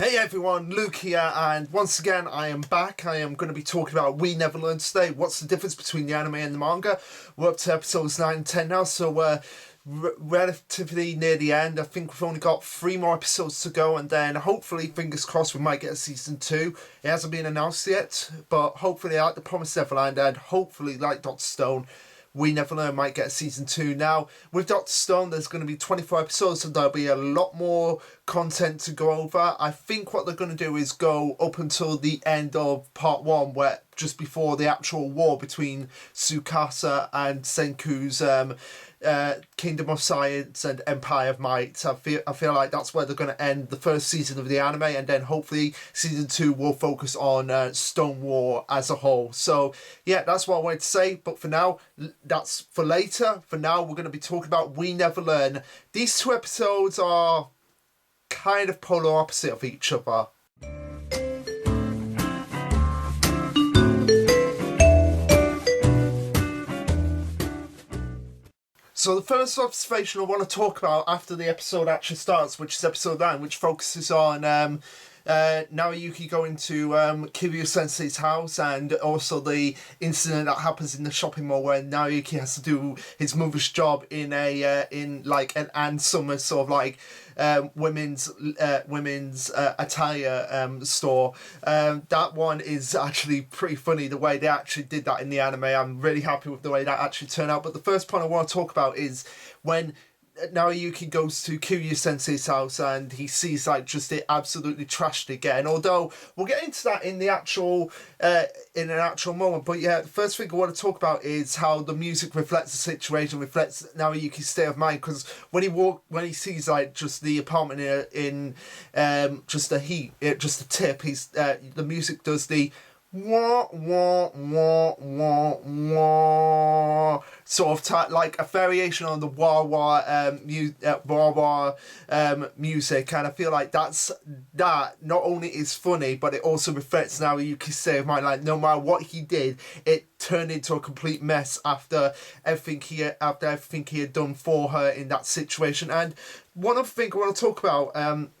Hey everyone, Luke here, and once again I am back. I am going to be talking about We Never Learn today. What's the difference between the anime and the manga? We're up to episodes 9 and 10 now, so we're relatively near the end. I think we've only got 3 more episodes to go, and then hopefully, fingers crossed, we might get a season 2. It hasn't been announced yet, but hopefully, like The Promised Neverland, and hopefully, like Dr. Stone, We Never Learn might get a season 2. Now, with Dr. Stone, there's going to be 24 episodes, so there'll be a lot more content to go over. I think what they're going to do is go up until the end of part 1, where just before the actual war between Tsukasa and Senku's Kingdom of Science and Empire of Might. I feel like that's where they're going to end the first season of the anime, and then hopefully season 2 will focus on Stone War as a whole. So yeah, that's what I wanted to say, but for now, that's for later. For now, we're going to be talking about We Never Learn. These 2 episodes are kind of polar opposite of each other. So the first observation I want to talk about after the episode actually starts, which is episode 9, which focuses on Naoyuki going to Kiryu Sensei's house, and also the incident that happens in the shopping mall where Naoyuki has to do his mother's job in in like an Ann Summers sort of like women's attire store. That one is actually pretty funny, the way they actually did that in the anime. I'm really happy with the way that actually turned out. But the first point I want to talk about is when Naoyuki goes to Kiryu Sensei's house and he sees like just it absolutely trashed again. Although we'll get into that in the actual in an actual moment. But yeah, the first thing I want to talk about is how the music reflects the situation, reflects Naoyuki's state of mind. Because when he sees like just the apartment in just the heat, just the tip, the music does the wah wah wah wah wah sort of like a variation on the wah wah music, and I feel like that not only is funny, but it also reflects Naoyuki's state of mind. Like no matter what he did, it turned into a complete mess after everything he had done for her in that situation. And one other thing I want to talk about,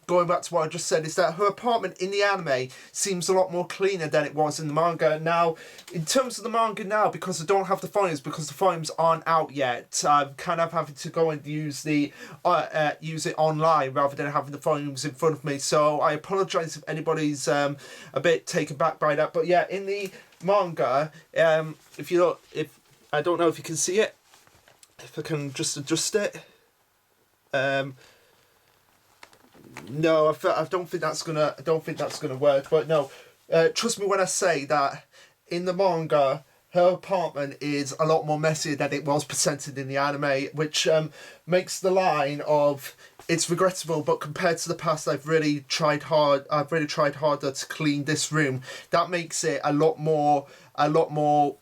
going back to what I just said, is that her apartment in the anime seems a lot more cleaner than it was in the manga. Now, in terms of the manga now, because I don't have the volumes, because the volumes aren't out yet, I'm kind of having to go and use it online rather than having the volumes in front of me. So I apologise if anybody's a bit taken back by that. But yeah, in the manga, if I don't know if you can see it, if I can just adjust it. No, I don't think that's gonna work. But no, trust me when I say that in the manga, her apartment is a lot more messier than it was presented in the anime, which makes the line of "it's regrettable, but compared to the past, I've really tried harder to clean this room." That makes it a lot more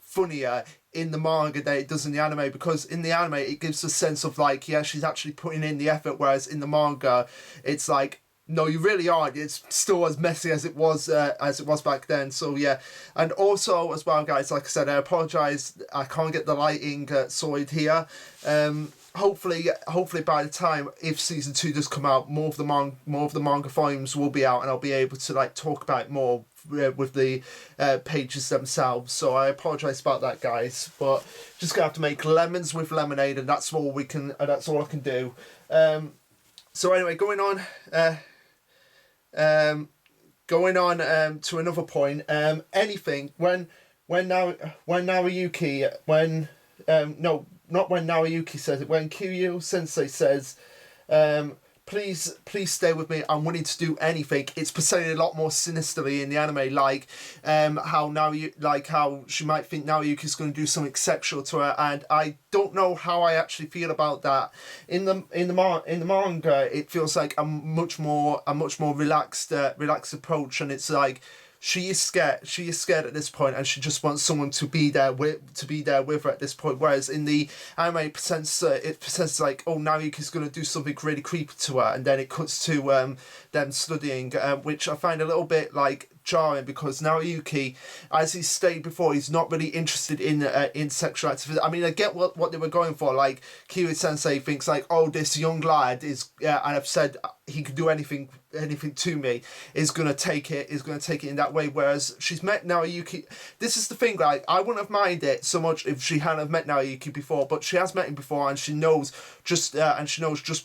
funnier in the manga than it does in the anime, because in the anime it gives a sense of like, yeah, she's actually putting in the effort, whereas in the manga it's like, no, you really aren't. It's still as messy as it was back then. So yeah, and also as well, guys, like I said, I apologise. I can't get the lighting sorted here. Hopefully by the time, if season 2 does come out, more of the manga volumes will be out, and I'll be able to like talk about it more with the pages themselves. So I apologise about that, guys. But just gonna have to make lemons with lemonade, and that's all I can do. So anyway, going on to another point. Anything when Naoyuki not when Naoyuki says it, when Kiryu Sensei says, please stay with me, I'm willing to do anything. It's presented a lot more sinisterly in the anime, like how she might think Naoyuki's going to do something sexual to her, and I don't know how I actually feel about that. In the manga, it feels like a much more relaxed approach, and it's like she is scared at this point, and she just wants someone to be there with her at this point. Whereas in the anime, it presents like, oh, Naoyuki's going to do something really creepy to her, and then it cuts to them studying, which I find a little bit like jarring because Naoyuki, as he stated before, he's not really interested in sexual activity. I mean, I get what they were going for. Like Kiryu Sensei thinks like, oh, this young lad is, and I've said he could do anything to me, is gonna take it in that way. Whereas she's met Naoyuki. This is the thing, like, I wouldn't have minded it so much if she hadn't have met Naoyuki before, but she has met him before, and she knows just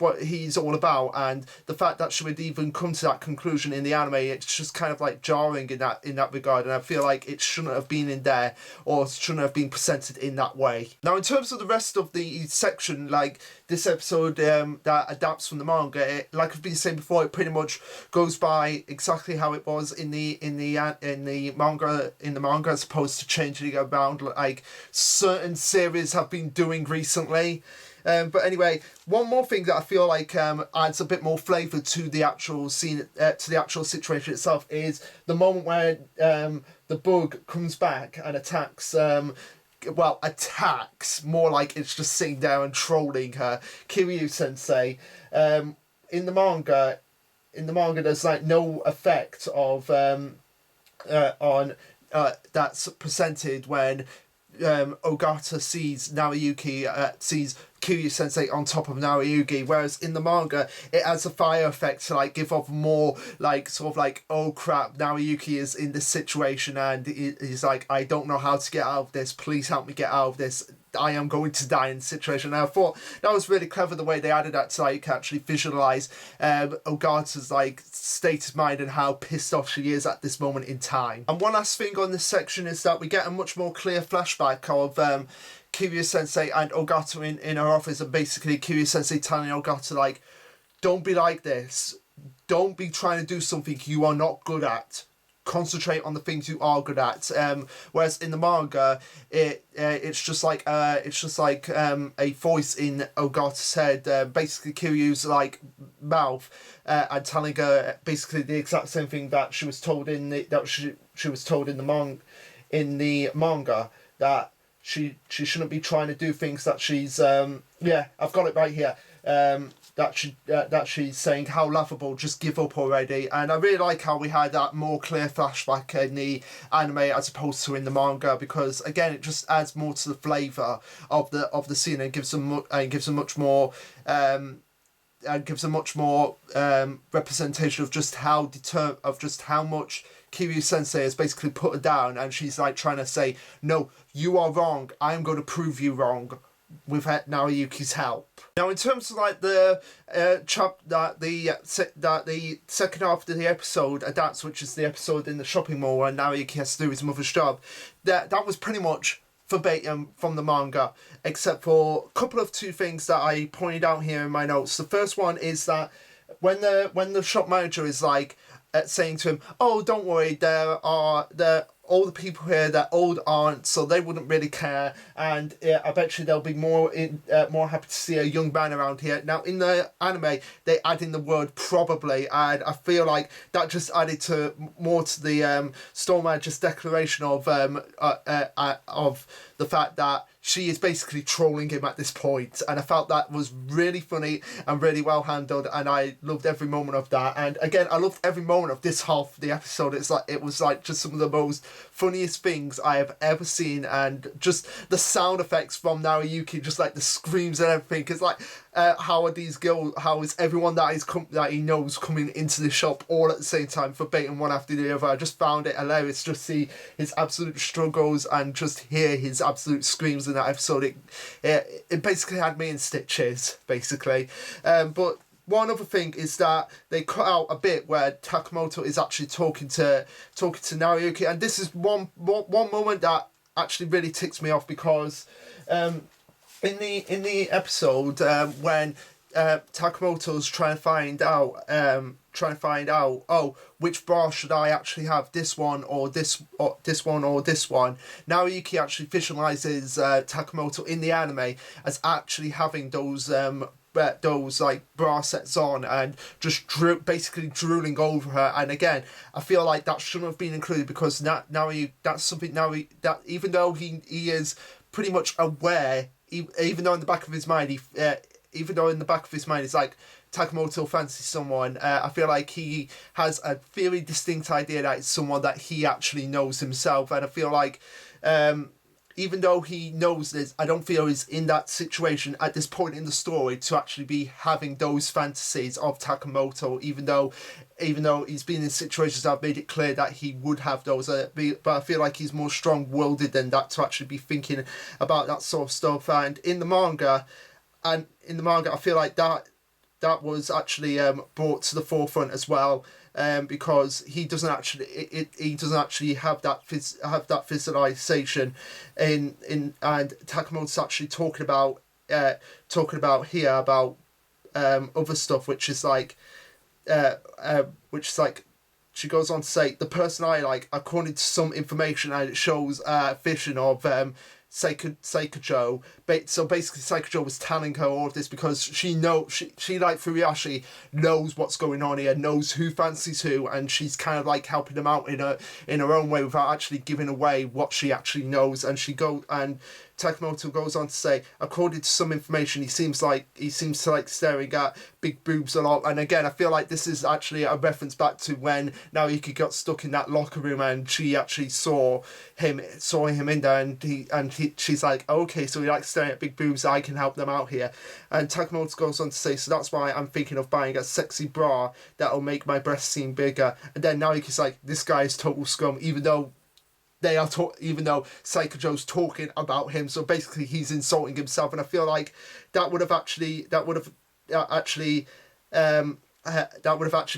what he's all about. And the fact that she would even come to that conclusion in the anime, it's just kind of like jarring in that regard. And I feel like it shouldn't have been in there, or shouldn't have been presented in that way. Now, in terms of the rest of the section, like this episode that adapts from the manga, like I've been saying before, it pretty much goes by exactly how it was in the manga, as opposed to changing it around like certain series have been doing recently. But anyway, one more thing that I feel like adds a bit more flavour to the actual scene, to the actual situation itself, is the moment where the bug comes back and attacks. Attacks, more like it's just sitting there and trolling her, Kiryu Sensei. In the manga, there's like no effect of on that's presented when Ogata sees Kiryu Sensei on top of Naoyuki, whereas in the manga it has a fire effect to like give off more like sort of like, oh crap, Naoyuki is in this situation and he's like, I don't know how to get out of this, please help me get out of this, I am going to die in this situation. And I thought that was really clever the way they added that to like actually visualise Ogata's like state of mind and how pissed off she is at this moment in time. And one last thing on this section is that we get a much more clear flashback of Kiryu Sensei and Ogata in her office, and basically Kiryu Sensei telling Ogata like, don't be like this, don't be trying to do something you are not good at, concentrate on the things you are good at. Whereas in the manga, it's just like a voice in Ogata's head, basically Kiryu's like mouth, and telling her basically the exact same thing that she was told in the manga, that she shouldn't be trying to do things that she's I've got it right here, that she's saying how laughable, just give up already. And I really like how we had that more clear flashback in the anime as opposed to in the manga, because again it just adds more to the flavour of the scene and gives them much more representation of just how much Kiryu Sensei has basically put her down, and she's like trying to say, no, you are wrong, I'm going to prove you wrong with Naoyuki's help. Now, in terms of like the second half of the episode adapts, which is the episode in the shopping mall where Naoyuki has to do his mother's job, that was pretty much verbatim from the manga, except for a couple of two things that I pointed out here in my notes. The first one is that when the shop manager is like saying to him, oh, don't worry, all the people here, they're old aunts, so they wouldn't really care, and I bet you they'll be more happy to see a young man around here. Now, in the anime, they add in the word probably, and I feel like that just added more to the store manager's declaration of the fact that she is basically trolling him at this point, and I felt that was really funny and really well handled, and I loved every moment of that. And again, I loved every moment of this half of the episode. It was like just some of the most funniest things I have ever seen, and just the sound effects from Naoyuki, just like the screams and everything. It's like, how is everyone that he knows coming into the shop all at the same time, verbatim, one after the other? I just found it hilarious, just see his absolute struggles and just hear his absolute screams in that episode. It basically had me in stitches, basically. But one other thing is that they cut out a bit where Takamoto is actually talking to Naoyuki, and this is one moment that actually really ticks me off, because in the episode when Takamoto's trying to find out, oh, which bra should I actually have, this one or this one or this one. Naoyuki actually visualizes Takamoto in the anime as actually having those like bra sets on and just basically drooling over her. And again, I feel like that shouldn't have been included, because that's something that even though he is pretty much aware, even though in the back of his mind he's like, Takamoto fancies someone, I feel like he has a very distinct idea that it's someone that he actually knows himself, and I feel like even though he knows this, I don't feel he's in that situation at this point in the story to actually be having those fantasies of Takamoto, even though he's been in situations that have made it clear that he would have those, but I feel like he's more strong-willed than that to actually be thinking about that sort of stuff. And in the manga, I feel like that was actually brought to the forefront as well, because he doesn't actually have that visualization in and Takamoto's actually talking about here about other stuff, which is like she goes on to say, the person I like, according to some information, and it shows a vision of Seikujo. So basically Seikujo was telling her all of this because she like Furuyashi knows what's going on here, knows who fancies who, and she's kind of like helping them out in her own way without actually giving away what she actually knows. And Takamoto goes on to say, according to some information, he seems to like staring at big boobs a lot. And again, I feel like this is actually a reference back to when Naoyuki got stuck in that locker room and she actually saw him in there, and she's like, okay, so he likes staring at big boobs, I can help them out here. And Takamoto goes on to say, so that's why I'm thinking of buying a sexy bra that'll make my breasts seem bigger. And then Naoyuki's like, this guy is total scum, even though Seikujo's talking about him, so basically he's insulting himself. And I feel like that would have actually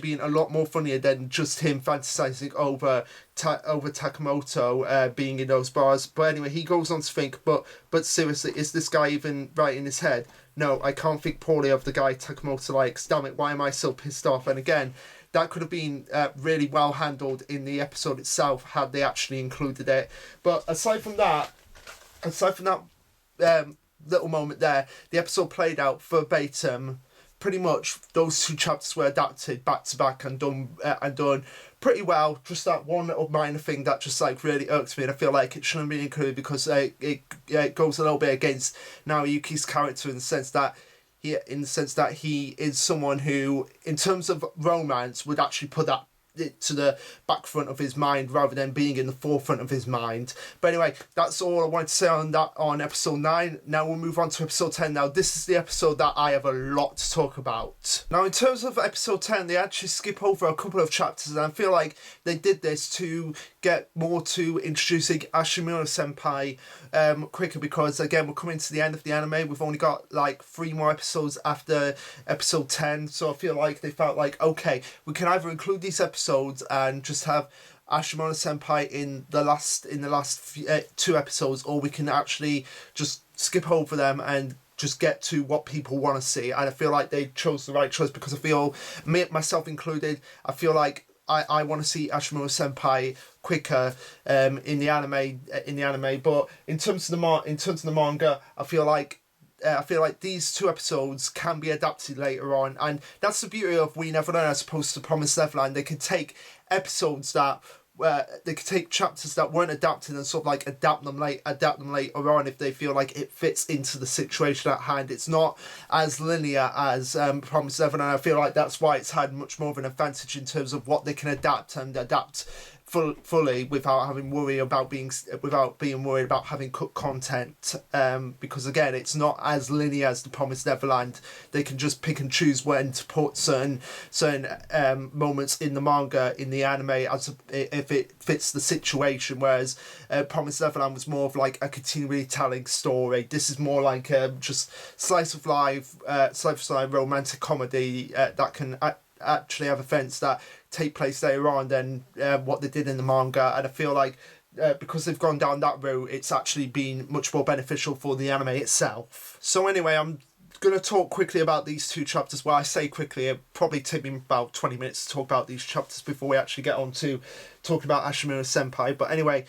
been a lot more funnier than just him fantasizing over Takamoto being in those bars. But anyway, he goes on to think, but seriously, is this guy even right in his head? No, I can't think poorly of the guy Takamoto likes. Damn it, why am I so pissed off? And again, that could have been really well handled in the episode itself had they actually included it. But aside from that little moment there, the episode played out verbatim. Pretty much those two chapters were adapted back to back and done pretty well. Just that one little minor thing that just like really irks me, and I feel like it shouldn't be included because it goes a little bit against Naoyuki's character in the sense that he is someone who, in terms of romance, would actually put that to the back front of his mind rather than being in the forefront of his mind. But anyway, that's all I wanted to say on episode 9. Now we'll move on to episode 10. Now this is the episode that I have a lot to talk about. Now in terms of episode 10, they actually skip over a couple of chapters, and I feel like they did this to get more to introducing Ashumi Senpai quicker, because again, we're coming to the end of the anime. We've only got like 3 more episodes after episode 10, so I feel like they felt like, okay, we can either include these episodes and just have Ashumi Senpai in the last 2 episodes, or we can actually just skip over them and just get to what people want to see. And I feel like they chose the right choice, because I feel, myself included, I feel like I want to see Ashumi Senpai quicker in the anime. But in terms of the manga, I feel like these 2 episodes can be adapted later on, and that's the beauty of We Never Learn as opposed to Promised Neverland. They can take episodes they could take chapters that weren't adapted and sort of like adapt them later on if they feel like it fits into the situation at hand. It's not as linear as Promised Neverland. I feel like that's why it's had much more of an advantage in terms of what they can adapt fully without being worried about having cut content, because again, it's not as linear as the Promised Neverland. They can just pick and choose when to put certain moments in the manga in the anime if it fits the situation, whereas Promised Neverland was more of like a continually telling story. This is more like just slice of life romantic comedy that can actually have events that take place later on than what they did in the manga. And I feel like because they've gone down that route, it's actually been much more beneficial for the anime itself. So anyway, I'm going to talk quickly about these 2 chapters. Well, I say quickly, it probably take me about 20 minutes to talk about these chapters before we actually get on to talking about Ashumi Senpai. But anyway,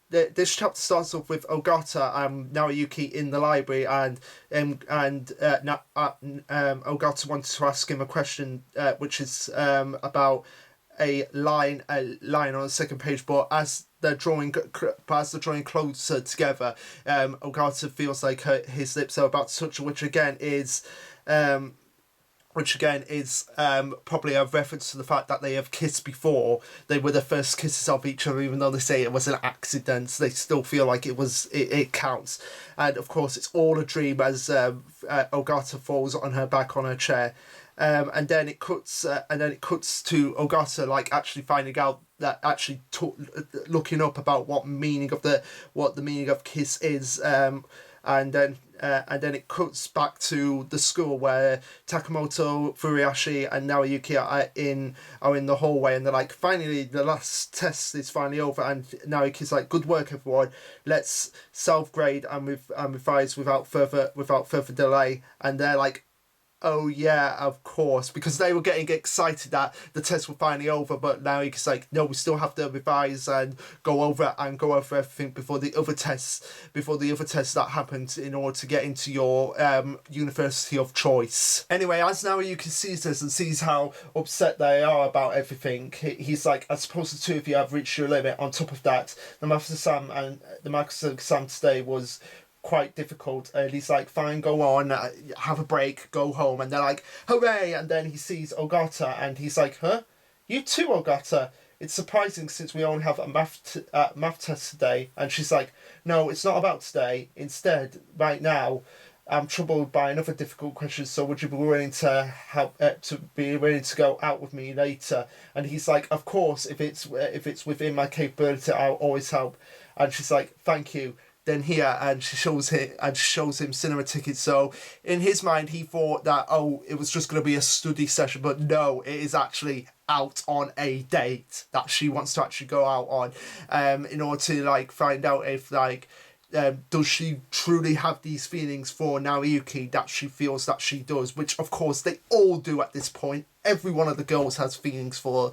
this chapter starts off with Ogata and Naoyuki in the library, and Ogata wanted to ask him a question, which is about a line on the second page. But as they're drawing closer together, Ogata feels like his lips are about to touch her, which again is which again is probably a reference to the fact that they have kissed before. They were the first kisses of each other, even though they say it was an accident. They still feel like it counts. And of course, it's all a dream as Ogata falls on her back on her chair. And then it cuts to Ogata like actually finding out that actually looking up about what the meaning of kiss is. And then it cuts back to the school where Takamoto, Furuyashi, and Naoyuki are in the hallway, and they're like, finally, the last test is finally over, and Naoyuki's like, good work, everyone. Let's self-grade and revise without further delay. And they're like, oh yeah, of course, because they were getting excited that the tests were finally over, but now he's like, no, we still have to revise and go over everything before the other tests that happened in order to get into your university of choice. Anyway, as Naoyuki sees this and sees how upset they are about everything, he's like, I suppose the two of you have reached your limit. On top of that, the maths exam today was quite difficult, and he's like, fine, go on, have a break, go home. And they're like, hooray. And then he sees Ogata and he's like, huh, you too, Ogata? It's surprising since we only have a math test today. And she's like, no, it's not about today. Instead, right now I'm troubled by another difficult question, so would you be willing to help to go out with me later? And he's like, of course, if it's within my capability, I'll always help. And she's like, thank you. Then here, and she shows him cinema tickets. So in his mind, he thought that, oh, it was just going to be a study session, but no, it is actually out on a date that she wants to actually go out on, in order to like find out if like does she truly have these feelings for Naoyuki that she feels that she does, which of course they all do at this point. Every one of the girls has feelings for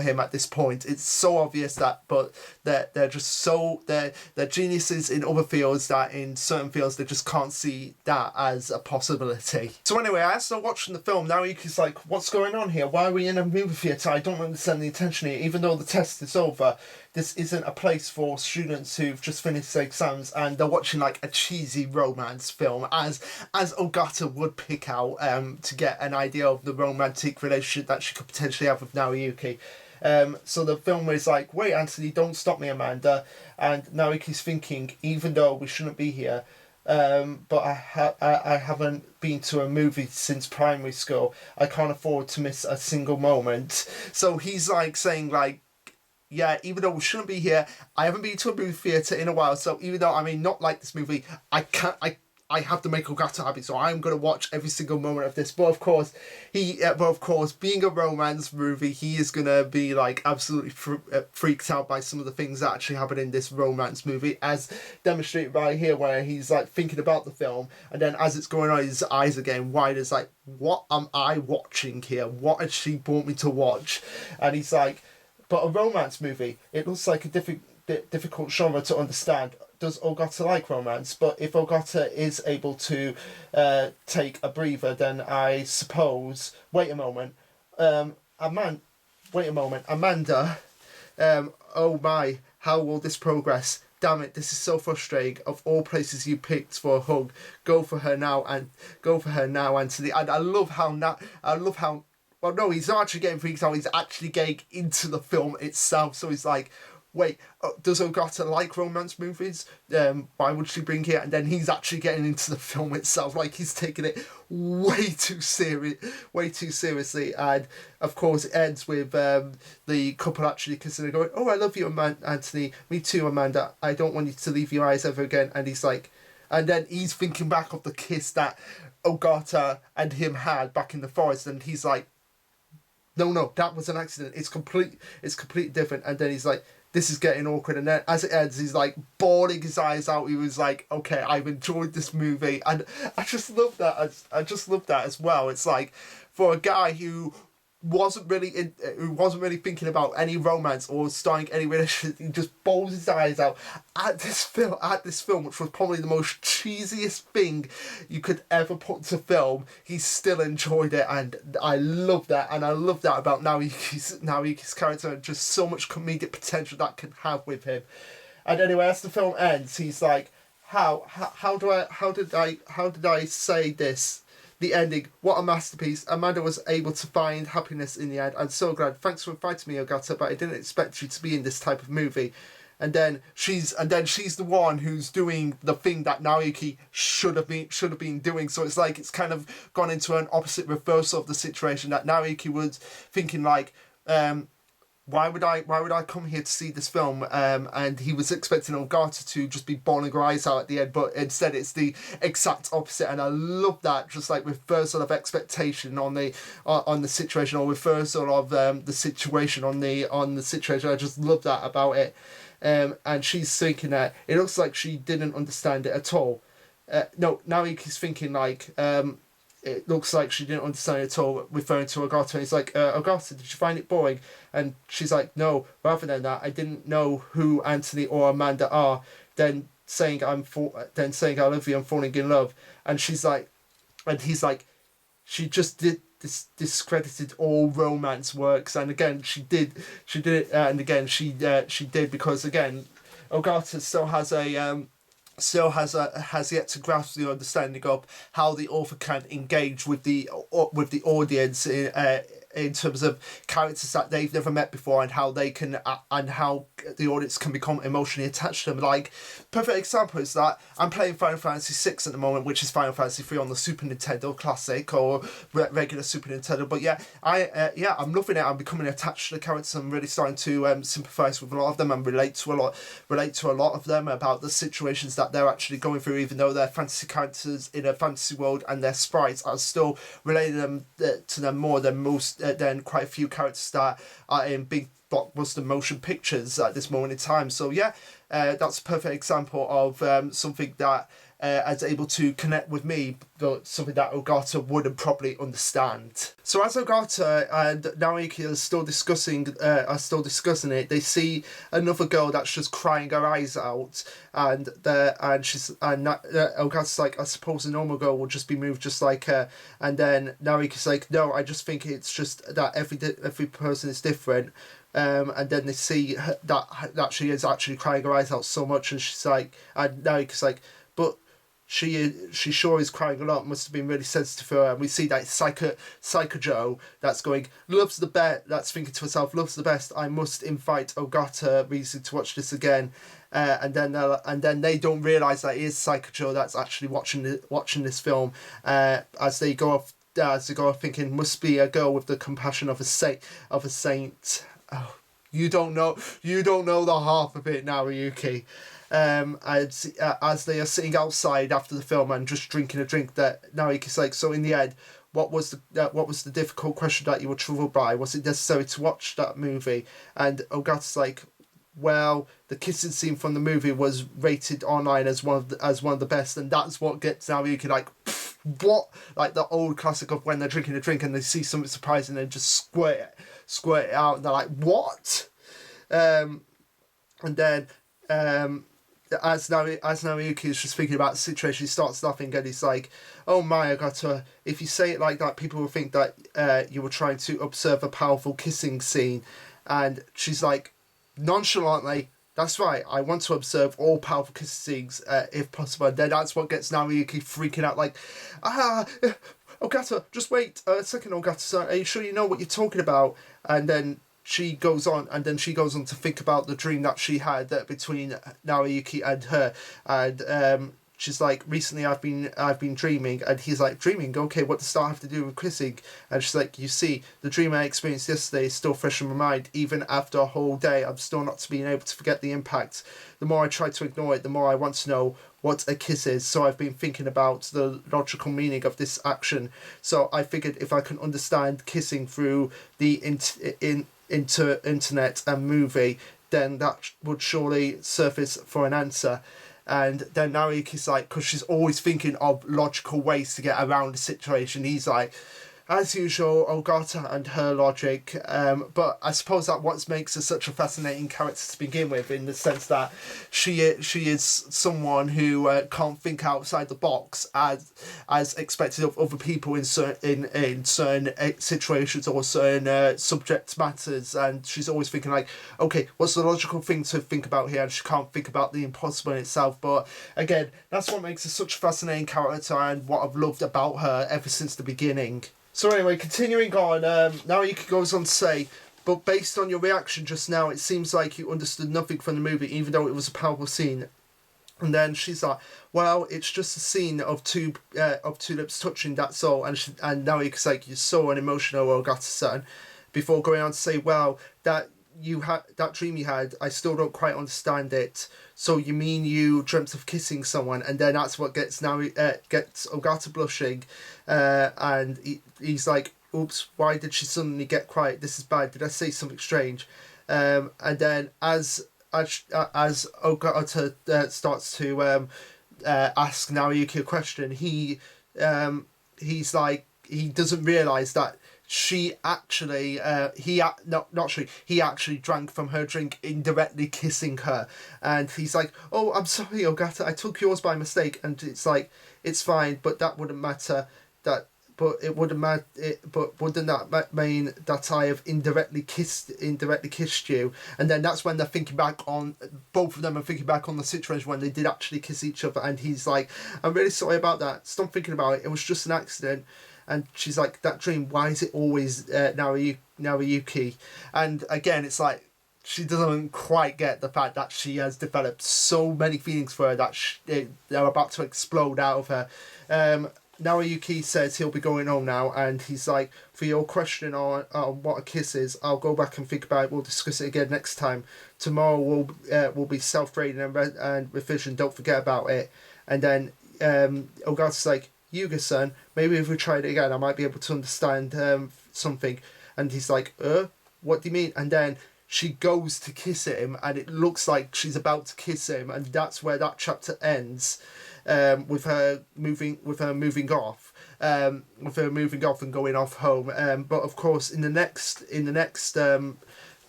him at this point. It's so obvious that, but they're just so they're geniuses in other fields that in certain fields they just can't see that as a possibility. So anyway, I started watching the film. Naoyuki's like, what's going on here? Why are we in a movie theatre? I don't understand the intention here. Even though the test is over, this isn't a place for students who've just finished their exams and they're watching like a cheesy romance film, as Ogata would pick out to get an idea of the romantic relationship that she could potentially have with Naoyuki. So the film is like, wait, Anthony, don't stop me, Amanda. And Naoyuki's thinking, even though we shouldn't be here, but I haven't been to a movie since primary school. I can't afford to miss a single moment. So he's like saying like, yeah, even though we shouldn't be here, I haven't been to a movie theatre in a while, so even though I may not like this movie, I have to make Ogata happy, so I'm going to watch every single moment of this. But of course, being a romance movie, he is going to be like absolutely freaked out by some of the things that actually happen in this romance movie, as demonstrated by here, where he's like thinking about the film, and then as it's going on, his eyes are getting wide. It's like, what am I watching here? What has she brought me to watch? And he's like, but a romance movie, it looks like a difficult genre to understand. Does Ogata like romance? But if Ogata is able to take a breather, then I suppose... Wait a moment. Amanda. Oh my, how will this progress? Damn it, this is so frustrating. Of all places you picked for a hug, go for her now, Anthony. And I love how... Well, no, he's not actually getting freaked out. He's actually getting into the film itself. So he's like, wait, does Ogata like romance movies? Why would she bring it? And then he's actually getting into the film itself. Like, he's taking it way too seriously. And, of course, it ends with the couple actually kissing and going, oh, I love you, Anthony. Me too, Amanda. I don't want you to leave your eyes ever again. And he's like... And then he's thinking back of the kiss that Ogata and him had back in the forest. And he's like, no, that was an accident. It's completely different. And then he's like, this is getting awkward. And then as it ends, he's like bawling his eyes out. He was like, okay, I've enjoyed this movie. And I just love that as well. It's like, for a guy who wasn't really thinking about any romance or starting any relationship, he just bawls his eyes out at this film, which was probably the most cheesiest thing you could ever put to film. He still enjoyed it, and I love that. And I love that about Naoyuki's character, and just so much comedic potential that can have with him. And anyway, as the film ends, he's like, how did I say this The ending, what a masterpiece. Amanda was able to find happiness in the end. I'm so glad. Thanks for inviting me, Ogata, but I didn't expect you to be in this type of movie. And then she's the one who's doing the thing that Naoki should have been doing. So it's like it's kind of gone into an opposite reversal of the situation, that Naoki was thinking like, why would I come here to see this film? And he was expecting Ogata to just be bawling her eyes out at the end, but instead it's the exact opposite. And I love that, just like reversal of expectation on the situation, or reversal of the situation on the situation. I just love that about it. And she's thinking that it looks like she didn't understand it at all. No, Naoki's thinking like, it looks like she didn't understand it at all, referring to Ogata. And he's like, Ogata, did you find it boring? And she's like, no, rather than that, I didn't know who Anthony or Amanda are. Then saying I love you, I'm falling in love. And she's like, and he's like, she just did discredited all romance works. And again, she did it, and again she did, because again, Ogata has yet to grasp the understanding of how the author can engage with the audience in terms of characters that they've never met before, and how they can and how the audience can become emotionally attached to them. Like, perfect example is that I'm playing Final Fantasy VI at the moment, which is Final Fantasy 3 on the Super Nintendo Classic or regular Super Nintendo. But yeah, I'm loving it. I'm becoming attached to the characters. I'm really starting to sympathise with a lot of them and relate to a lot of them about the situations that they're actually going through, even though they're fantasy characters in a fantasy world, and their sprites are still relating them to them more than quite a few characters that are in big blockbuster motion pictures at this moment in time. So yeah, that's a perfect example of something that is able to connect with me, but something that Ogata wouldn't probably understand. So as Ogata and Naoki are still discussing it, they see another girl that's just crying her eyes out, and Ogata's like, I suppose a normal girl will just be moved just like her. And then Naoki's like, no, I just think it's just that every person is different. And then they see that she is actually crying her eyes out so much, and she's like, and Naoki's like, but she sure is crying a lot, must have been really sensitive for her. And we see that Psycho Joe that's going, loves the best, that's thinking to herself, loves the best, I must invite Ogata reason to watch this again. And then they don't realise that it is Psycho Joe that's actually watching this film, as they go off thinking, must be a girl with the compassion of a saint. Oh, you don't know the half of it now, Ryuki. As they are sitting outside after the film and just drinking a drink, that Naoki's like, so in the end, what was the difficult question that you were troubled by? Was it necessary to watch that movie? And Ogata's like, well, the kissing scene from the movie was rated online as one of the best, and that's what gets Naoki like, what? Like the old classic of when they're drinking a drink and they see something surprising and just squirt it out, and they're like, what? And then as Naoki is just thinking about the situation, he starts laughing and he's like, oh my, Ogata, if you say it like that, people will think that you were trying to observe a powerful kissing scene. And she's like, nonchalantly, that's right, I want to observe all powerful kissing scenes if possible. And then that's what gets Naoki freaking out, like, Ogata, just wait a second, Ogata, are you sure you know what you're talking about? And then she goes on to think about the dream that she had between Naoki and her, and she's like, recently I've been dreaming. And he's like, dreaming? Okay, what does that have to do with kissing? And she's like, you see, the dream I experienced yesterday is still fresh in my mind. Even after a whole day, I'm still not being able to forget the impact. The more I try to ignore it, the more I want to know what a kiss is. So I've been thinking about the logical meaning of this action. So I figured if I can understand kissing through the internet and movie, then that would surely surface for an answer. And then Naoki's like, because she's always thinking of logical ways to get around the situation, he's like, as usual, Ogata and her logic, but I suppose that what makes her such a fascinating character to begin with, in the sense that she is someone who can't think outside the box as expected of other people in certain situations or certain subject matters, and she's always thinking like, okay, what's the logical thing to think about here? And she can't think about the impossible in itself. But again, that's what makes her such a fascinating character, and what I've loved about her ever since the beginning. So anyway, continuing on, Naoyuki goes on to say, but based on your reaction just now, it seems like you understood nothing from the movie, even though it was a powerful scene. And then she's like, well, it's just a scene of two lips touching, that's all. And Naoyuki's like, you're so unemotional, Ogata-san. Before going on to say, well, that dream you had, I still don't quite understand it. So you mean you dreamt of kissing someone? And then that's what gets Ogata blushing, and he's like, oops, why did she suddenly get quiet? This is bad. Did I say something strange? And then as Ogata starts to ask Naoyuki a question, he's like, he doesn't realise that he actually drank from her drink, indirectly kissing her. And he's like, oh, I'm sorry, Ogata, I took yours by mistake. And it's like, it's fine, but that wouldn't matter. But wouldn't that mean that I have indirectly kissed you? And then that's when they're thinking back on, both of them are thinking back on the situation when they did actually kiss each other. And he's like, I'm really sorry about that. Stop thinking about it. It was just an accident. And she's like, that dream, why is it always Naoyuki? And again, it's like, she doesn't quite get the fact that she has developed so many feelings for her that they're about to explode out of her. Naoyuki says he'll be going home now, and he's like, for your question on what a kiss is, I'll go back and think about it. We'll discuss it again next time. Tomorrow will be self-grading and revision. Don't forget about it. And then Ogata's like, Yuga-san, maybe if we try it again, I might be able to understand something. And he's like, what do you mean? And then she goes to kiss him, and it looks like she's about to kiss him, and that's where that chapter ends, with her moving off and going off home. But of course, in the next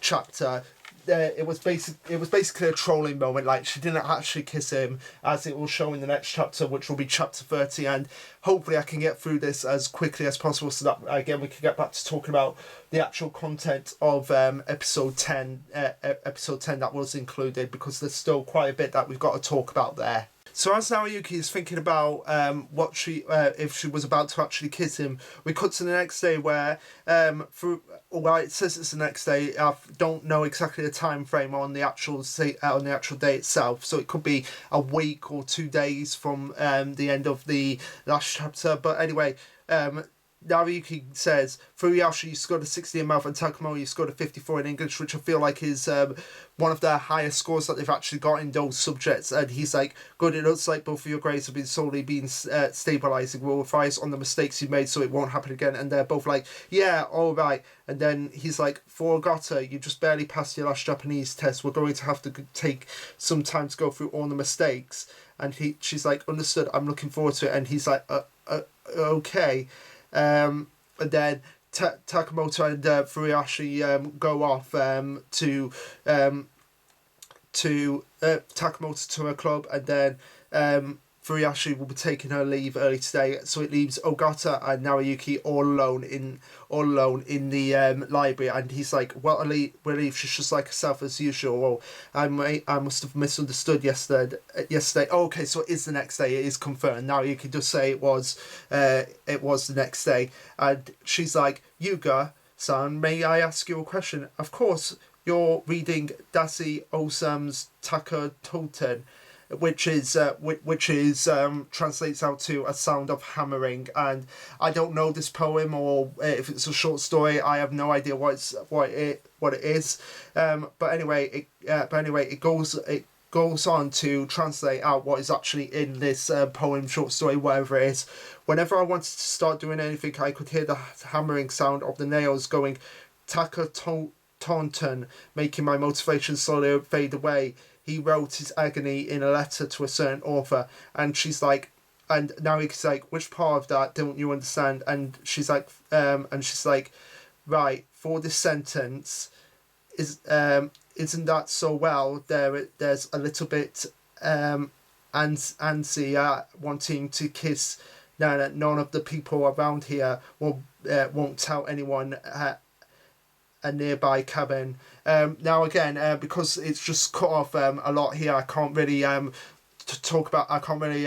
chapter, it was basically a trolling moment. Like, she didn't actually kiss him, as it will show in the next chapter, which will be chapter 30. And hopefully I can get through this as quickly as possible, so that again we can get back to talking about the actual content of episode 10 that was included, because there's still quite a bit that we've got to talk about there. So as Naoyuki is thinking about if she was about to actually kiss him, we cut to the next day where, it says it's the next day, I don't know exactly the time frame on the actual day itself. So it could be a week or 2 days from the end of the last chapter. But anyway, Naoyuki says, Furuyashi, you scored a 60 in math, and Takumo, you scored a 54 in English, which I feel like is one of the highest scores that they've actually got in those subjects. And he's like, good, it looks like both of your grades have been slowly stabilising. We'll revise on the mistakes you made so it won't happen again. And they're both like, yeah, all right. And then he's like, for Ogata, you just barely passed your last Japanese test. We're going to have to take some time to go through all the mistakes. And she's like, understood, I'm looking forward to it. And he's like, okay. And then Takamoto and Furuyashi go off to Takamoto to her club, and then Furuyashi will be taking her leave early today, so it leaves Ogata and Naoyuki all alone in the library. And he's like, what a relief, she's just like herself as usual. I must have misunderstood yesterday. Oh, okay, so it is the next day, it is confirmed. Naoyuki does say it was the next day. And she's like, Yuga-san, may I ask you a question? Of course. You're reading Dasi Osam's Taka Toten, which is translates out to a sound of hammering. And I don't know this poem, or if it's a short story, I have no idea what it is. But anyway, it goes on to translate out what is actually in this poem, short story, whatever it is. Whenever I wanted to start doing anything, I could hear the hammering sound of the nails going Taka Taunton, making my motivation slowly fade away. He wrote his agony in a letter to a certain author. And she's like, and Naoki's like, which part of that don't you understand? And she's like, right, for this sentence, isn't that so well? There's a little bit antsy wanting to kiss. Now none of the people around here won't tell anyone a nearby cabin. Now again, because it's just cut off a lot here, I can't really talk about. I can't really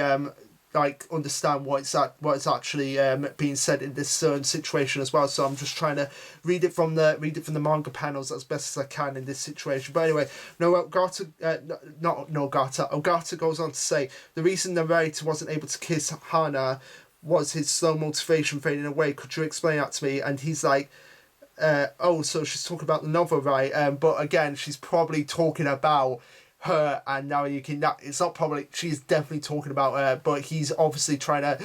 like understand what's actually being said in this certain situation as well. So I'm just trying to read it from the manga panels as best as I can in this situation. But anyway, Ogata goes on to say the reason the narrator wasn't able to kiss Hana was his slow motivation fading away. Could you explain that to me? And he's like, oh, so she's talking about the novel, right? But again, she's probably talking about her, and now you can. It's not probably. She's definitely talking about her, but he's obviously trying to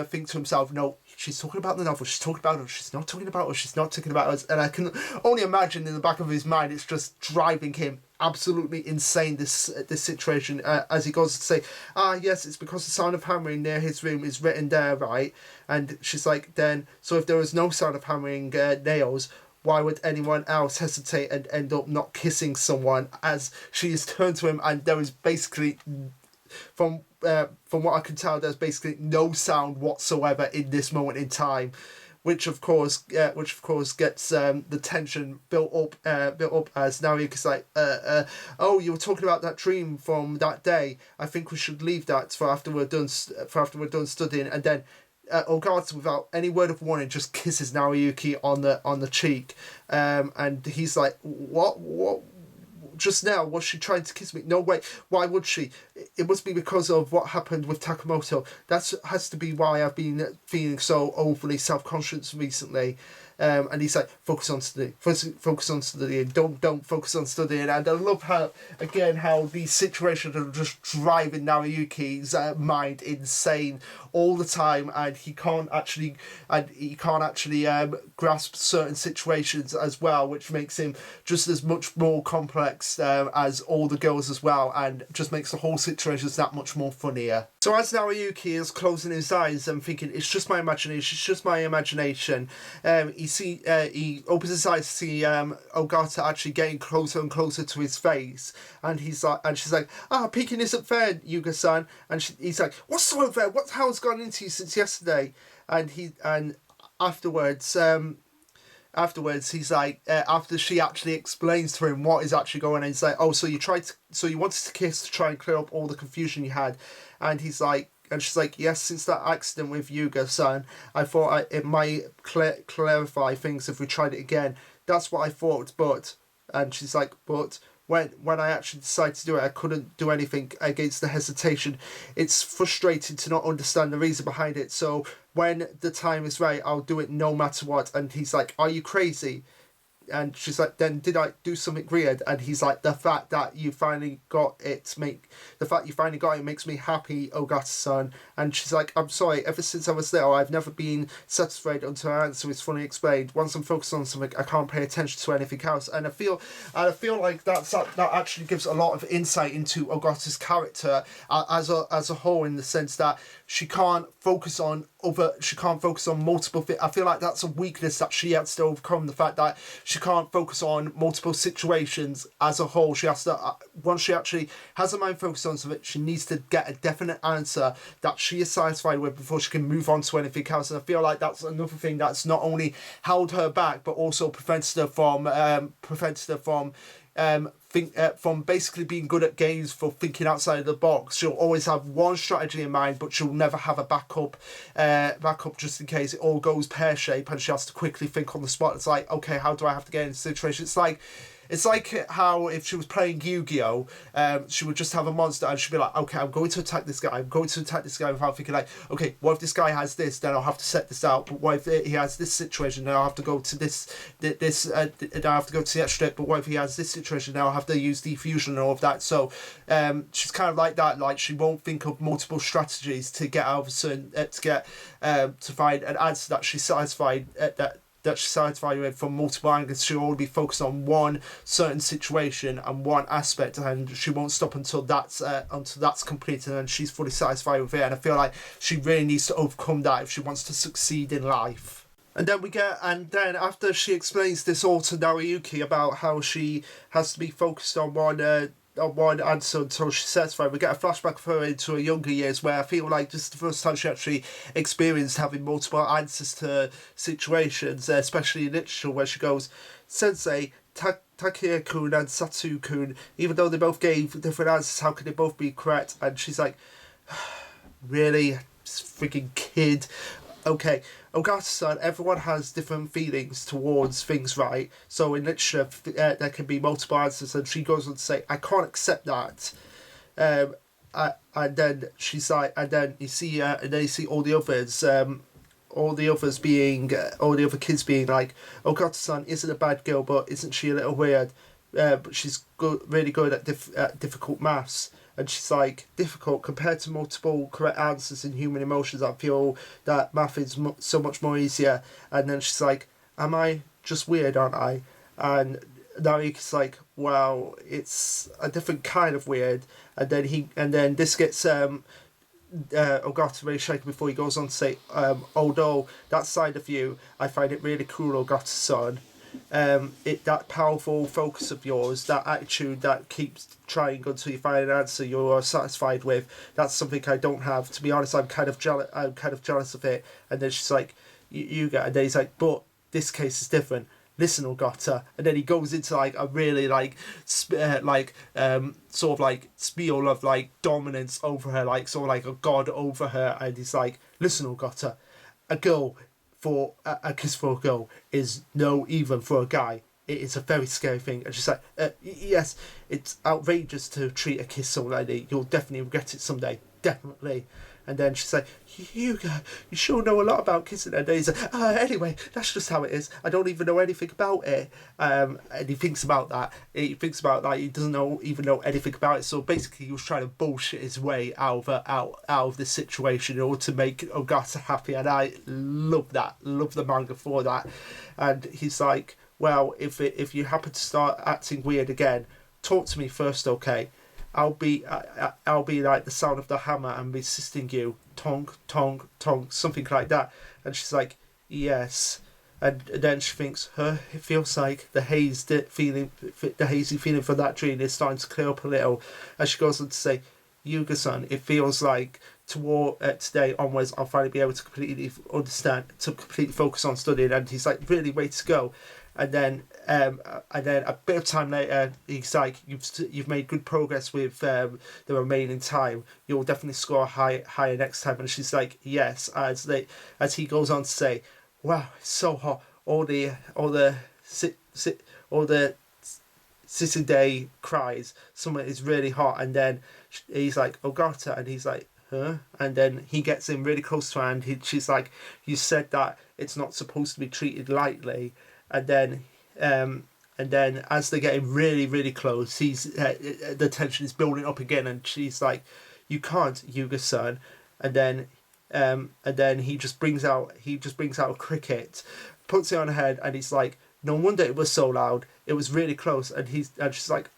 think to himself. No, she's talking about the novel. She's talking about us. She's not talking about us. She's not talking about us. And I can only imagine in the back of his mind, it's just driving him absolutely insane. This situation as he goes to say, yes, it's because the sound of hammering near his room is written there, right? And she's like, then so if there was no sound of hammering nails, why would anyone else hesitate and end up not kissing someone? As she is turned to him, and there is basically, from what I can tell, there's basically no sound whatsoever in this moment in time, which of course gets the tension built up as Naoki's like, oh, you were talking about that dream from that day. I think we should leave that for after we're done studying. And then Ogata, without any word of warning, just kisses Naoki on the cheek, and he's like, what just now was she trying to kiss me? No, wait, why would she? It must be because of what happened with Takamoto. That has to be why I've been feeling so overly self-conscious recently. And he's like, focus on studying, don't focus on studying. And I love how these situations are just driving Naoyuki's mind insane all the time, and he can't actually grasp certain situations as well, which makes him just as much more complex as all the girls as well, and just makes the whole situation that much more funnier. So as Naoyuki is closing his eyes and thinking, it's just my imagination, he opens his eyes to see Ogata actually getting closer and closer to his face, and she's like, peeking isn't fair, Yuga-san. And he's like, what's so unfair? What the hell's gone into you since yesterday? And afterwards he's like, after she actually explains to him what is actually going on, he's like, oh, so you wanted to kiss to try and clear up all the confusion you had. And he's like, and she's like, yes, since that accident with Yuga-san, I thought it might clarify things if we tried it again. That's what I thought, but... And she's like, but when I actually decided to do it, I couldn't do anything against the hesitation. It's frustrating to not understand the reason behind it, so when the time is right, I'll do it no matter what. And he's like, are you crazy? And she's like, then did I do something weird? And he's like, the fact that you finally got it makes me happy, Ogata-san. And she's like, I'm sorry, ever since I was little, I've never been satisfied until our answer is fully explained. Once I'm focused on something, I can't pay attention to anything else. And I feel like that actually gives a lot of insight into Ogata's character as a whole, in the sense that she can't focus on multiple things. I feel like that's a weakness that she has to overcome, the fact that she can't focus on multiple situations as a whole. She has to, once she actually has her mind focused on something, she needs to get a definite answer that she is satisfied with before she can move on to anything else. And I feel like that's another thing that's not only held her back, but also prevents her from basically being good at games, for thinking outside of the box. She'll always have one strategy in mind, but she'll never have a backup just in case it all goes pear-shaped and she has to quickly think on the spot. It's like, okay, how do I have to get in this situation? It's like how if she was playing Yu-Gi-Oh, she would just have a monster and she'd be like, okay, I'm going to attack this guy without thinking like, okay, what if this guy has this, then I'll have to set this out. But what if he has this situation, then I'll have to go to and I'll have to go to the extra deck. But what if he has this situation, then I'll have to use diffusion and all of that. So she's kind of like that. Like, she won't think of multiple strategies to get out of a certain, to find an answer that she's satisfied that that she side with from multiple angles. She'll only be focused on one certain situation and one aspect, and she won't stop until that's completed and she's fully satisfied with it. And I feel like she really needs to overcome that if she wants to succeed in life. And then after she explains this all to Naruyuki about how she has to be focused on one answer until she's satisfied, we get a flashback of her into her younger years, where I feel like this is the first time she actually experienced having multiple answers to situations, especially in literature, where she goes, Sensei, Takia-kun and Satsu-kun, even though they both gave different answers, how can they both be correct? And she's like, really? This freaking kid. Okay, Ogata-san, everyone has different feelings towards things, right? So in literature, there can be multiple answers, and she goes on to say, I can't accept that. And then she's like, and then you see all the others, all the other kids being like, Ogata-san isn't a bad girl, but isn't she a little weird? But she's really good at difficult maths. And she's like, difficult compared to multiple correct answers in human emotions. I feel that math is so much more easier. And then she's like, am I just weird, aren't I? And Naruyuki's like, well, it's a different kind of weird. And then this gets Ogata really shaken before he goes on to say, although that side of you, I find it really cool, Ogata-san. That powerful focus of yours, that attitude that keeps trying until you find an answer you're satisfied with, that's something I don't have. To be honest, I'm kind of jealous of it. And then she's like, you get, and then he's like, but this case is different. Listen, Ogata. And then he goes into like a really sort of like spiel of like dominance over her, like sort of like a god over her. And he's like, listen, Ogata, a kiss for a girl is no even for a guy. It is a very scary thing. And she's like, yes, it's outrageous to treat a kiss so lightly. You'll definitely regret it someday. Definitely. And then she's like, you sure know a lot about kissing. And then he's like, anyway, that's just how it is. I don't even know anything about it. And he thinks about that. He doesn't even know anything about it. So basically he was trying to bullshit his way out of this situation in order to make Ogata happy. And I love that. Love the manga for that. And he's like, well, if you happen to start acting weird again, talk to me first, okay? I'll be like the sound of the hammer and be assisting you, tonk, tonk, tonk, something like that. And she's like, yes. And then she thinks, it feels like the hazy feeling from that dream is starting to clear up a little. And she goes on to say, Yuga-san, it feels like today onwards I'll finally be able to completely focus on studying. And he's like, really, way to go. And then a bit of time later, he's like, "You've made good progress with the remaining time. You'll definitely score higher next time." And she's like, "Yes." As he goes on to say, "Wow, it's so hot. All the sitting day cries. Summer is really hot." And then he's like, "Ogata," and he's like, "Huh?" And then he gets in really close to her, and she's like, "You said that it's not supposed to be treated lightly." And then as they're getting really, really close, the tension is building up again, and she's like, "You can't, Yuga-san." And then he just brings out a cricket, puts it on her head, and he's like, "No wonder it was so loud. It was really close." And she's like,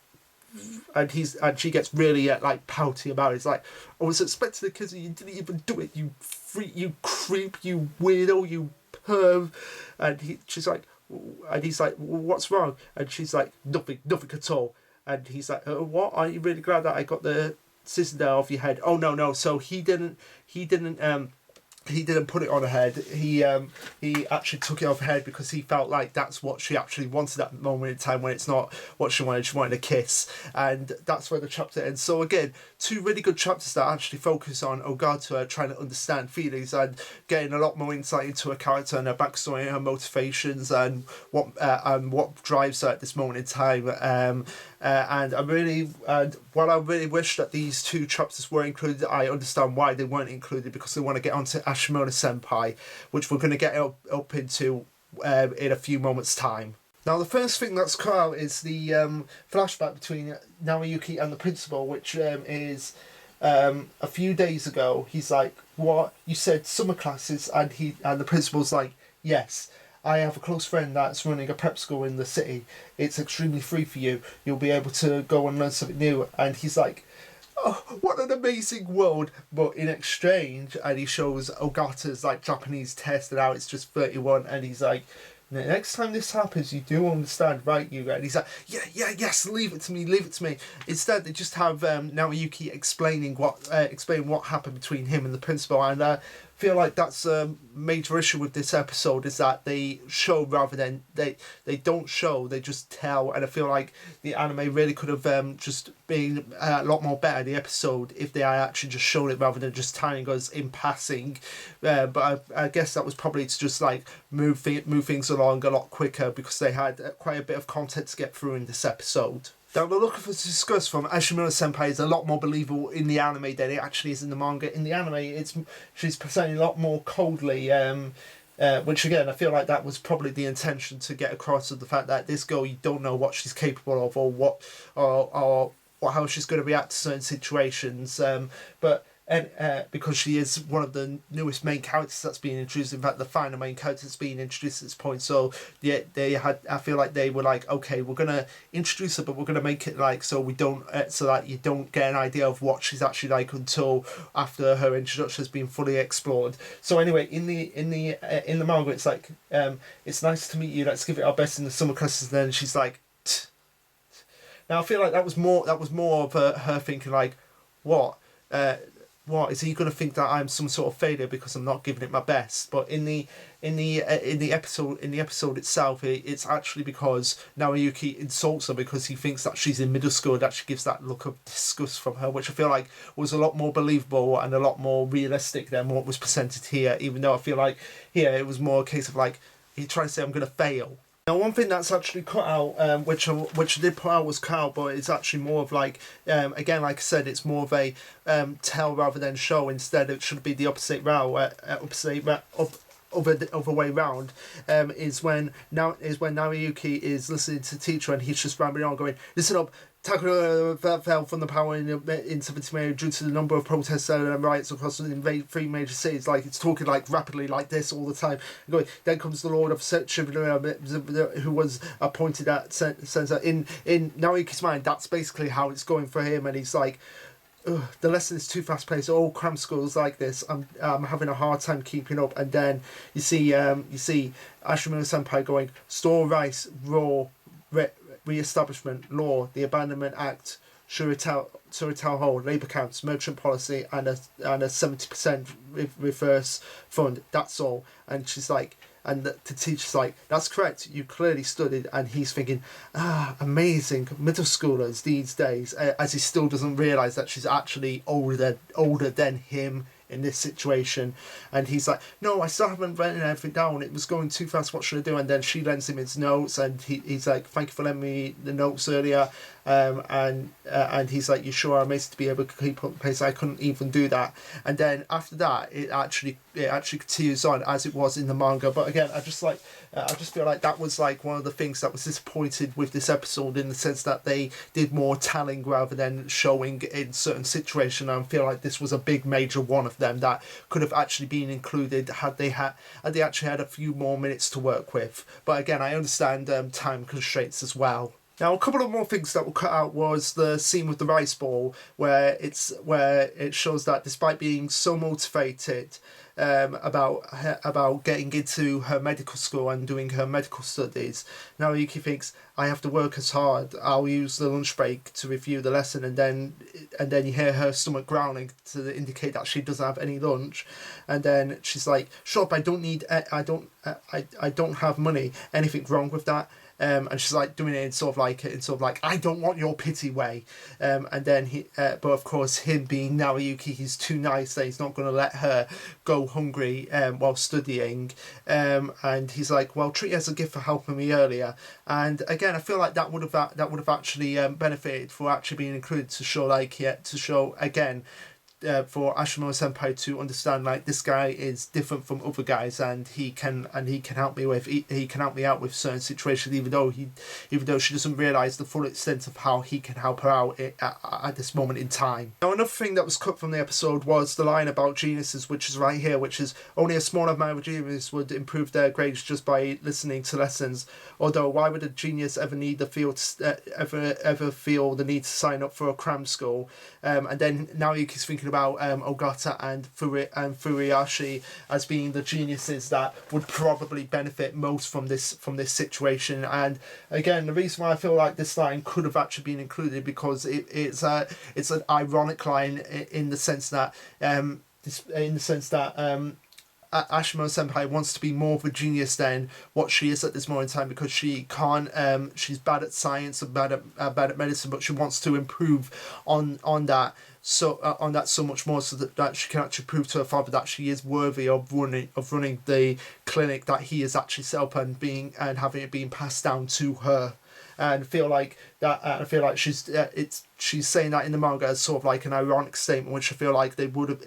and she gets really pouty about it. It's like, "I was expecting a kiss, you didn't even do it. You freak, you creep, you weirdo, you perv." And she's like. And he's like, well, "What's wrong?" And she's like, nothing at all." And he's like, "What? Aren't you really glad that I got the scissors off your head?" "Oh, no. So he didn't put it on her head. He actually took it off her head because he felt like that's what she actually wanted at the moment in time, when it's not what she wanted. She wanted a kiss." And that's where the chapter ends. So again, two really good chapters that actually focus on Ogata trying to understand feelings and getting a lot more insight into her character and her backstory and her motivations and what drives her at this moment in time. While I really wish that these two chapters were included, I understand why they weren't included, because they want to get onto Ashumi Senpai, which we're going to get up into in a few moments' time. Now, the first thing that's cut out is the flashback between Naruyuki and the principal, which is a few days ago. He's like, "What? You said summer classes?" And the principal's like, "Yes." I have a close friend that's running a prep school in the city. It's extremely free for you. You'll be able to go and learn something new. And he's like, oh, what an amazing world. But in exchange, and he shows Ogata's like Japanese test, and now it's just 31, and he's like, the next time this happens, you do understand, right, Yuga? And he's like, yes, leave it to me, leave it to me. Instead, they just have Naoyuki explaining what happened between him and the principal, and I feel like that's a major issue with this episode, is that they show rather than they don't show, they just tell, and I feel like the anime really could have just been a lot more better, the episode, if they had actually just shown it rather than just telling us in passing. But I guess that was probably to just like move things along a lot quicker, because they had quite a bit of content to get through in this episode. Now, the look of us discuss from Ashumi Senpai is a lot more believable in the anime than it actually is in the manga. In the anime, she's presenting a lot more coldly, which again, I feel like that was probably the intention to get across, of the fact that this girl, you don't know what she's capable of, or how she's going to react to certain situations. But because she is one of the newest main characters that's being introduced, in fact the final main character that's being introduced at this point, so yeah, I feel like they were like, okay, we're gonna introduce her, but we're gonna make it like so we don't so that you don't get an idea of what she's actually like until after her introduction has been fully explored. So anyway, in the manga, it's like, it's nice to meet you, let's give it our best in the summer classes. And then she's like, tch. Now I feel like that was more of her thinking like, what is he going to think that I'm some sort of failure because I'm not giving it my best? But in the episode itself, it's actually because Naoyuki insults her because he thinks that she's in middle school. That she gives that look of disgust from her, which I feel like was a lot more believable and a lot more realistic than what was presented here. Even though I feel like here it was more a case of like, he trying to say I'm going to fail. Now, one thing that's actually cut out, which I did put out, was cut out, but it's actually more of like, again, like I said, it's more of a tell rather than show. Instead, it should be the opposite other way round. Is when Naoyuki is listening to the teacher and he's just rambling on, going, "Listen up. Takura fell from the power in 70 May due to the number of protests and riots across the 3 major cities." Like, it's talking like rapidly like this all the time. Going, then comes the Lord of Shibuya, who was appointed at censor. In Naoyuki's mind, that's basically how it's going for him, and he's like, ugh, the lesson is too fast paced. All cram schools like this. I'm having a hard time keeping up. And then you see Ashumi Senpai going, store rice, raw, re-establishment, law, the Abandonment Act, Shuritel Hold, labour camps, merchant policy, and a 70% reverse fund. That's all. And she's like, and the teacher's like, that's correct, you clearly studied. And he's thinking, amazing, middle schoolers these days, as he still doesn't realise that she's actually older than him in this situation. And he's like, no, I still haven't written everything down, it was going too fast, what should I do? And then she lends him his notes, and he's like, thank you for lending me the notes earlier. And he's like, you sure are amazing to be able to keep up the pace, I couldn't even do that. And then after that, it actually continues on as it was in the manga. But again, I just feel like that was like one of the things that was disappointed with this episode, in the sense that they did more telling rather than showing in certain situations. And I feel like this was a big major one of them that could have actually been included had they actually had a few more minutes to work with. But again, I understand time constraints as well. Now, a couple of more things that were cut out was the scene with the rice ball, where it shows that despite being so motivated about getting into her medical school and doing her medical studies, Naoyuki thinks, I have to work as hard, I'll use the lunch break to review the lesson. And then you hear her stomach growling to indicate that she doesn't have any lunch. And then she's like, shut up, I don't have money, anything wrong with that? And she's like doing it in sort of like I don't want your pity way. And then but of course, him being Naoyuki, he's too nice that he's not going to let her go hungry while studying. And he's like, well, treat it as a gift for helping me earlier. And again, I feel like that would have actually benefited for actually being included, to show again, for Ashumi Senpai to understand like this guy is different from other guys, and he can help me with he can help me out with certain situations, even though she doesn't realize the full extent of how he can help her out at this moment in time. Now, another thing that was cut from the episode was the line about geniuses, which is right here, which is only a small amount of geniuses would improve their grades just by listening to lessons. Although, why would a genius ever need the feel ever feel the need to sign up for a cram school? And then Naoyuki's thinking about Ogata and Furiashi as being the geniuses that would probably benefit most from this situation. And again, the reason why I feel like this line could have actually been included, because it's an ironic line in the sense that Ashimo Senpai wants to be more of a genius than what she is at this moment in time, because she can't. She's bad at science and bad at medicine, but she wants to improve on that. So so much more, so that she can actually prove to her father that she is worthy of running the clinic that he has actually set up and having it being passed down to her. And I feel like she's saying that in the manga as sort of like an ironic statement, which I feel like it would have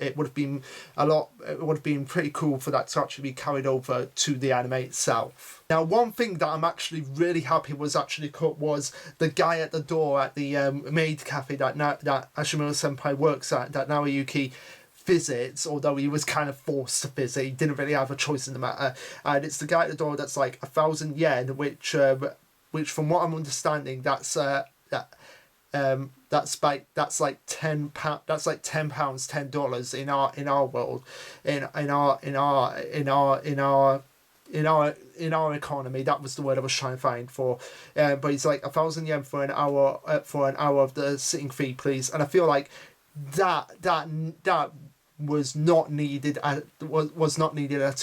been pretty cool for that to actually be carried over to the anime itself. Now, one thing that I'm actually really happy was actually cut was the guy at the door at the maid cafe that Ashimura Senpai works at, that Naoyuki visits, although he was kind of forced to visit. He didn't really have a choice in the matter. And it's the guy at the door that's like 1,000 yen, which from what I'm understanding, that's like £10, that's like $10 in our world, in our economy. That was the word I was trying to find for. But it's like 1,000 yen for an hour of the sitting fee, please. And I feel like that was not needed at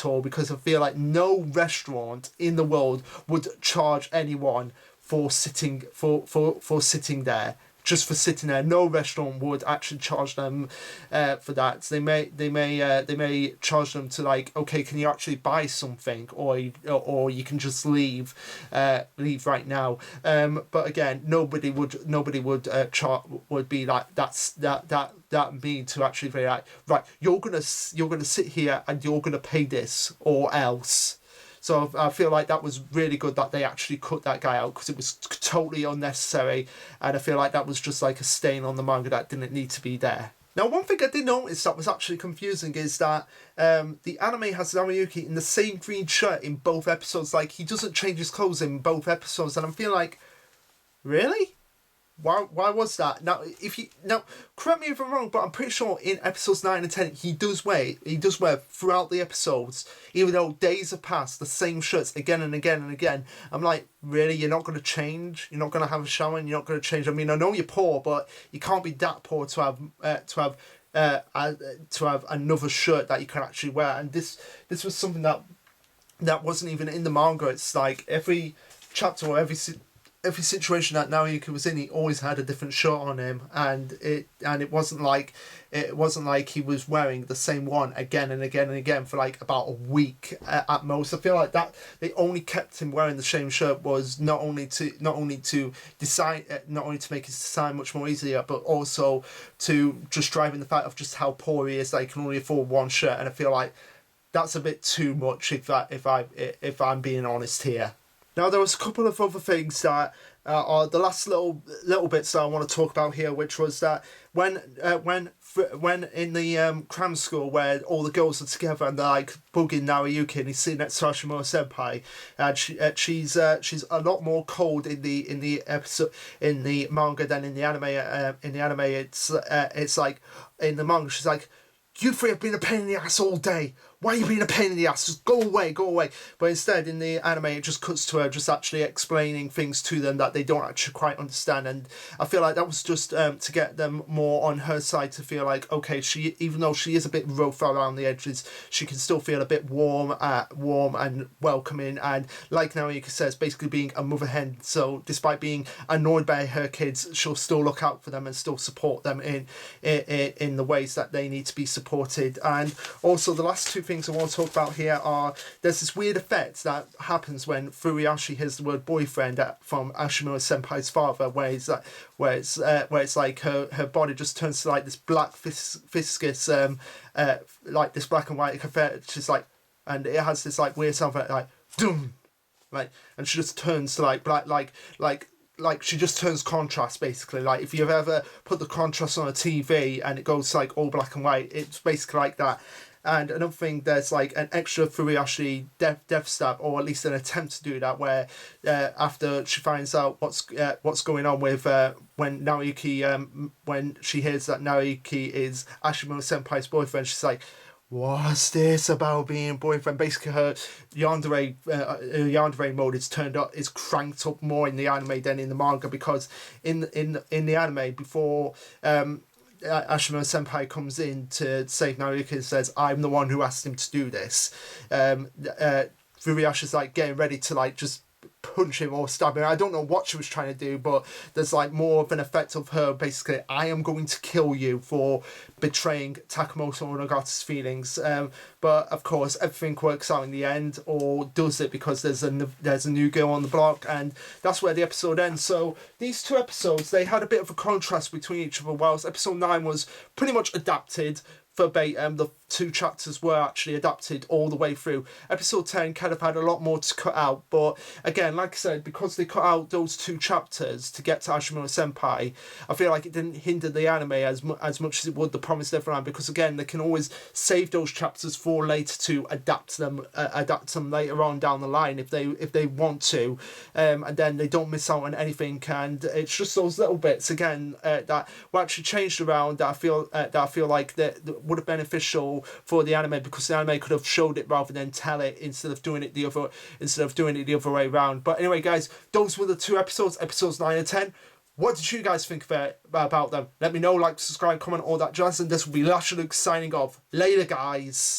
all, because I feel like no restaurant in the world would charge anyone for sitting there. Just for sitting there, no restaurant would actually charge them for that. So they may charge them to like, okay, can you actually buy something, or you can just leave right now. But again, nobody would be like that mean to actually be like, right, you're gonna sit here and you're gonna pay this or else. So I feel like that was really good that they actually cut that guy out, because it was totally unnecessary, and I feel like that was just like a stain on the manga that didn't need to be there. Now, one thing I did notice that was actually confusing is that the anime has Naoyuki in the same green shirt in both episodes. Like, he doesn't change his clothes in both episodes, and I'm feeling like, really? Why was that? Now, correct me if I'm wrong, but I'm pretty sure in episodes 9 and 10 he does wear throughout the episodes, even though days have passed, the same shirts again and again and again. I'm like, really? You're not going to change? You're not going to have a shower and you're not going to change? I mean, I know you're poor, but you can't be that poor to have another shirt that you can actually wear. And this was something that wasn't even in the manga. It's like every chapter or every situation that Naoyuki was in, he always had a different shirt on him, and it wasn't like he was wearing the same one again and again and again for like about a week at most. I feel like that they only kept him wearing the same shirt was not only to make his design much more easier, but also to just driving the fact of just how poor he is that he can only afford one shirt. And I feel like that's a bit too much if I'm being honest here. Now, there was a couple of other things that are the last little bits that I want to talk about here, which was that when in the cram school where all the girls are together and they're like bugging Naoyuki, and he's sitting next to Ashimo Senpai, and she's a lot more cold in the episode in the manga than in the anime. In the anime, it's like in the manga she's like, "You three have been a pain in the ass all day. Why are you being a pain in the ass? Just go away, go away." But instead, in the anime, it just cuts to her just actually explaining things to them that they don't actually quite understand. And I feel like that was just to get them more on her side, to feel like, okay, even though she is a bit rough around the edges, she can still feel a bit warm and welcoming. And like Naoyuki says, basically being a mother hen. So despite being annoyed by her kids, she'll still look out for them and still support them in the ways that they need to be supported. And also, the last two things things I want to talk about here are, there's this weird effect that happens when Furuyashi hears the word boyfriend from Ashumi Senpai's father, where it's like her body just turns to like this black viscous, like this black and white effect, just like, and it has this like weird sound effect, like doom, like, and she just turns to like black, like she just turns contrast, basically. Like if you've ever put the contrast on a TV and it goes like all black and white, it's basically like that. And another thing, there's like an extra Furuyashi death stab, or at least an attempt to do that, where after she finds out what's going on with when Naoyuki, when she hears that Naoyuki is Ashimo Senpai's boyfriend, she's like, what's this about being boyfriend? Basically, her yandere mode is turned up, is cranked up more in the anime than in the manga, because in the anime, before Ashima Senpai comes in to save Naoyuki and says, I'm the one who asked him to do this, Furuyashi's like getting ready to like just punch him or stab him. I don't know what she was trying to do, but there's like more of an effect of her basically, I am going to kill you for betraying Takamoto Nagata's feelings. But of course everything works out in the end, or does it, because there's a new girl on the block, and that's where the episode ends. So these two episodes, they had a bit of a contrast between each other, whilst episode 9 was pretty much adapted verbatim. The 2 chapters were actually adapted all the way through. Episode 10 kind of had a lot more to cut out, but again, like I said, because they cut out those 2 chapters to get to Ashimo Senpai, I feel like it didn't hinder the anime as much as it would The Promised Neverland, because again, they can always save those chapters for later to adapt them later on down the line if they want to, and then they don't miss out on anything. And it's just those little bits again that were actually changed around that I feel like that would have been beneficial for the anime, because the anime could have showed it rather than tell it, instead of doing it the other way around. But anyway, guys, those were the 2 episodes 9 and 10. What did you guys think about them? Let me know, like, subscribe, comment, all that jazz, and this will be Lasha Luke signing off. Later, guys.